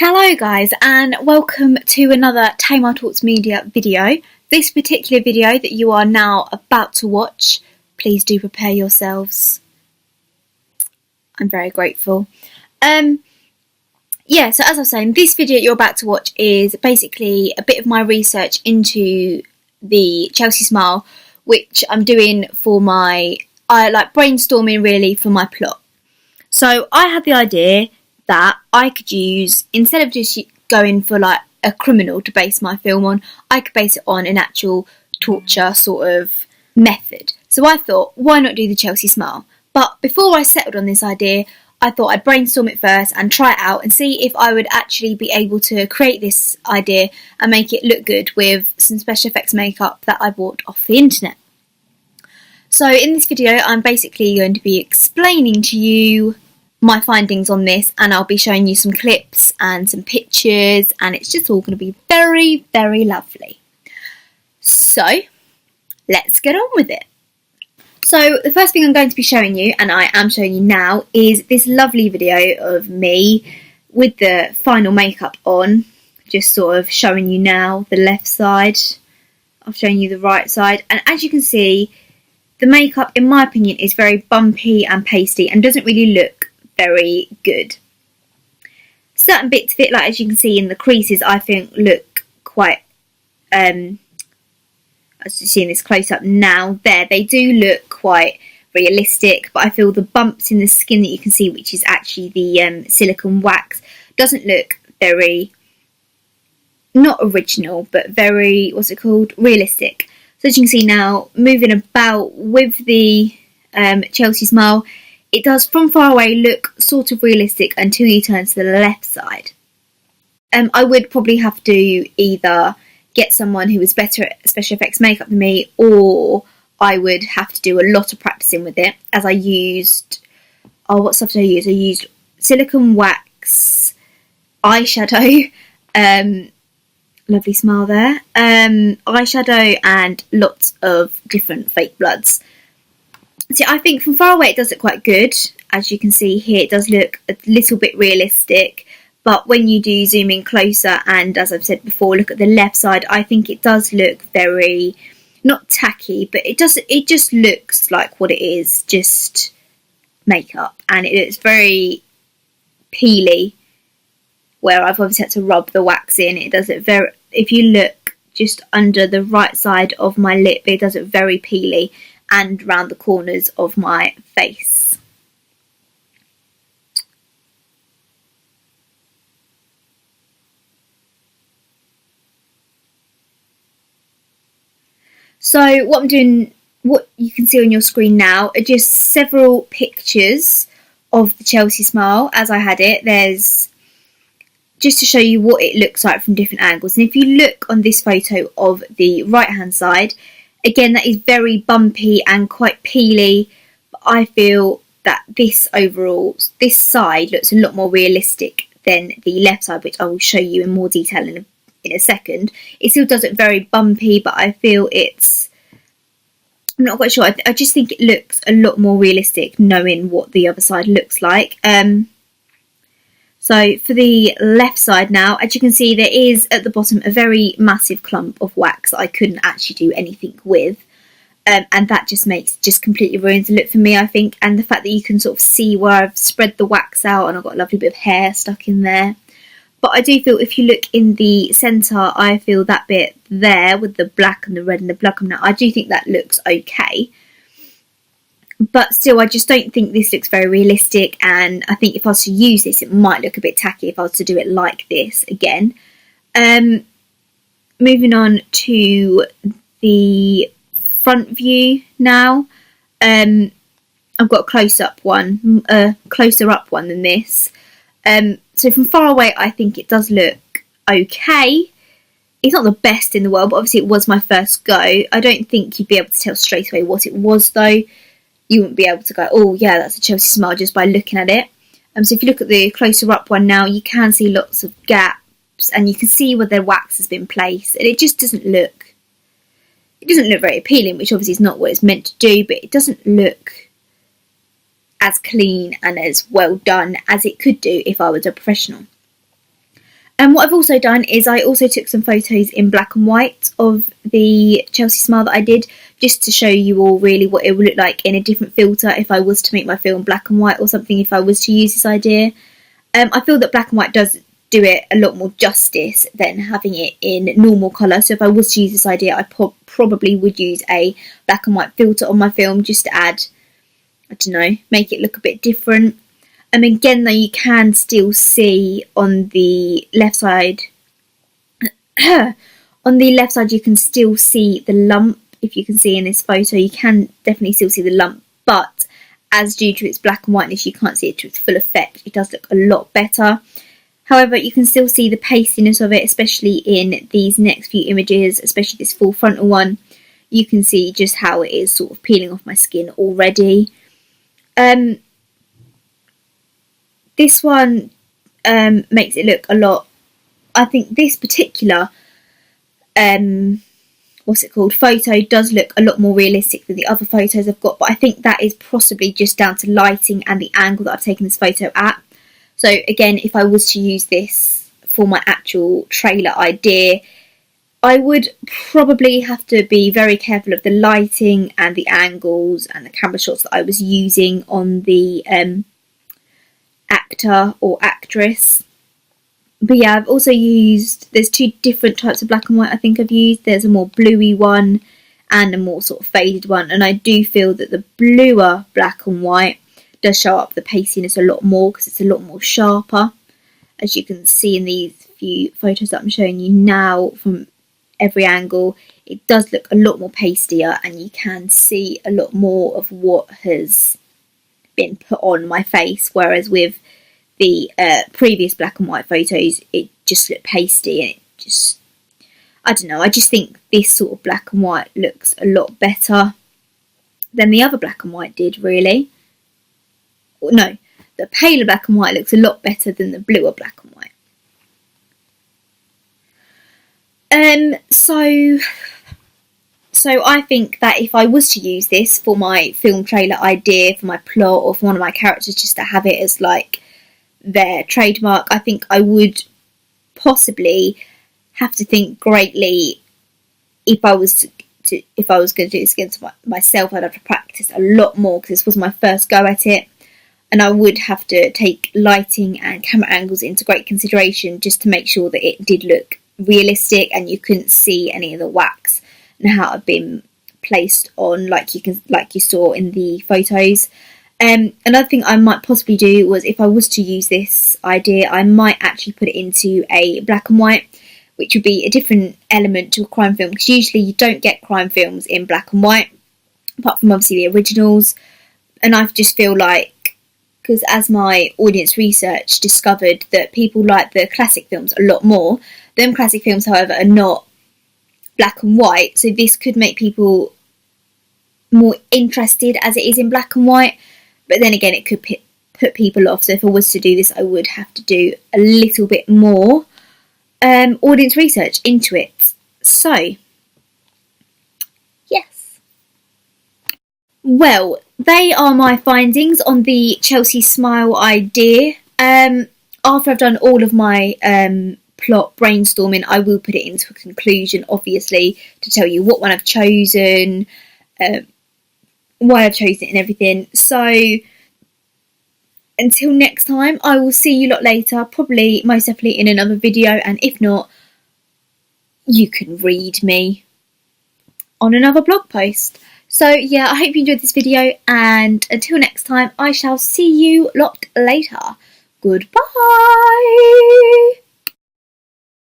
Hello guys, and welcome to another Tamar Talks Media video. This particular video that you are now about to watch, please do prepare yourselves. I'm very grateful. So as I was saying, this video you're about to watch is basically a bit of my research into the Chelsea Smile, which I'm doing for brainstorming really for my plot. So I had the idea that I could use, instead of just going for like a criminal to base my film on, I could base it on an actual torture sort of method. So I thought, why not do the Chelsea Smile? But before I settled on this idea, I thought I'd brainstorm it first and try it out and see if I would actually be able to create this idea and make it look good with some special effects makeup that I bought off the internet. So in this video, I'm basically going to be explaining to you my findings on this, and I'll be showing you some clips and some pictures, and it's just all going to be very, very lovely. So let's get on with it. So the first thing I'm going to be showing you, and I am showing you now, is this lovely video of me with the final makeup on, just sort of showing you now the left side. I've shown you the right side, and as you can see, the makeup, in my opinion, is very bumpy and pasty and doesn't really look very good. Certain bits of it, like as you can see in the creases, I think look quite, as you see in this close-up now, they do look quite realistic, but I feel the bumps in the skin that you can see, which is actually the silicone wax, doesn't look very, not original, but very, realistic. So as you can see now, moving about with the Chelsea Smile, it does from far away look sort of realistic until you turn to the left side. I would probably have to either get someone who is better at special effects makeup than me, or I would have to do a lot of practicing with it, as I used, what stuff did I use? I used silicone wax, eyeshadow, lovely smile there, eyeshadow, and lots of different fake bloods. See, I think from far away it does look quite good. As you can see here, it does look a little bit realistic, but when you do zoom in closer, and as I've said before, look at the left side, I think it does look very, not tacky, but it just looks like what it is, just makeup, and it's very peely, where I've obviously had to rub the wax in. It does it very, if you look just under the right side of my lip, it does it very peely, and round the corners of my face. So what I'm doing, what you can see on your screen now, are just several pictures of the Chelsea Smile as I had it. There's just to show you what it looks like from different angles. And if you look on this photo of the right hand side, again, that is very bumpy and quite peely, but I feel that this side looks a lot more realistic than the left side, which I will show you in more detail in a second. It still does look very bumpy, but I feel I'm not quite sure. I just think it looks a lot more realistic knowing what the other side looks like. So for the left side now, as you can see, there is at the bottom a very massive clump of wax that I couldn't actually do anything with. And that just completely ruins the look for me, I think. And the fact that you can sort of see where I've spread the wax out and I've got a lovely bit of hair stuck in there. But I do feel if you look in the centre, I feel that bit there with the black and the red and the blood coming out, I do think that looks okay. But still, I just don't think this looks very realistic, and I think if I was to use this, it might look a bit tacky if I was to do it like this again. Moving on to the front view now. I've got a closer up one than this. So from far away, I think it does look okay. It's not the best in the world, but obviously it was my first go. I don't think you'd be able to tell straight away what it was, though. You wouldn't be able to go, oh yeah, that's a Chelsea Smile just by looking at it. So if you look at the closer up one now, you can see lots of gaps, and you can see where the wax has been placed, and it just doesn't look very appealing, which obviously is not what it's meant to do, but it doesn't look as clean and as well done as it could do if I was a professional. And what I've also done is I also took some photos in black and white of the Chelsea Smile that I did, just to show you all really what it would look like in a different filter if I was to make my film black and white or something, if I was to use this idea. I feel that black and white does do it a lot more justice than having it in normal colour. So if I was to use this idea, I probably would use a black and white filter on my film, just to add, I don't know, make it look a bit different. Again, though, you can still see on the left side, on the left side you can still see the lump. If you can see in this photo, you can definitely still see the lump, but as due to its black and whiteness, you can't see it to its full effect. It does look a lot better. However, you can still see the pastiness of it, especially in these next few images, especially this full frontal one. You can see just how it is sort of peeling off my skin already. This one makes it look a lot, I think this particular photo does look a lot more realistic than the other photos I've got, but I think that is possibly just down to lighting and the angle that I've taken this photo at. So again, if I was to use this for my actual trailer idea, I would probably have to be very careful of the lighting and the angles and the camera shots that I was using on the actor or actress. But yeah, I've also used, there's two different types of black and white I think I've used. There's a more bluey one and a more sort of faded one, and I do feel that the bluer black and white does show up the pastiness a lot more because it's a lot more sharper. As you can see in these few photos that I'm showing you now from every angle, it does look a lot more pastier, and you can see a lot more of what has been put on my face, whereas with the previous black and white photos it just looked pasty, and it just, I don't know, I just think this sort of black and white looks a lot better than the other black and white did, really. No, the paler black and white looks a lot better than the bluer black and white. So I think that if I was to use this for my film trailer idea, for my plot, or for one of my characters, just to have it as like their trademark, I think I would possibly have to think greatly if I was going to do this against myself. I'd have to practice a lot more because this was my first go at it, and I would have to take lighting and camera angles into great consideration just to make sure that it did look realistic and you couldn't see any of the wax and how it had been placed on, like you saw in the photos. Another thing I might possibly do was, if I was to use this idea, I might actually put it into a black and white, which would be a different element to a crime film, because usually you don't get crime films in black and white, apart from obviously the originals. And I just feel like, because as my audience research discovered that people like the classic films a lot more, them classic films, however, are not black and white, so this could make people more interested as it is in black and white. But then again, it could put people off. So if I was to do this, I would have to do a little bit more audience research into it. So, yes. Well, they are my findings on the Chelsea Smile idea. After I've done all of my plot brainstorming, I will put it into a conclusion, obviously, to tell you what one I've chosen, why I've chosen it and everything. So until next time, I will see you lot later, probably most definitely in another video, and if not, you can read me on another blog post. So yeah, I hope you enjoyed this video, and until next time, I shall see you lot later. Goodbye.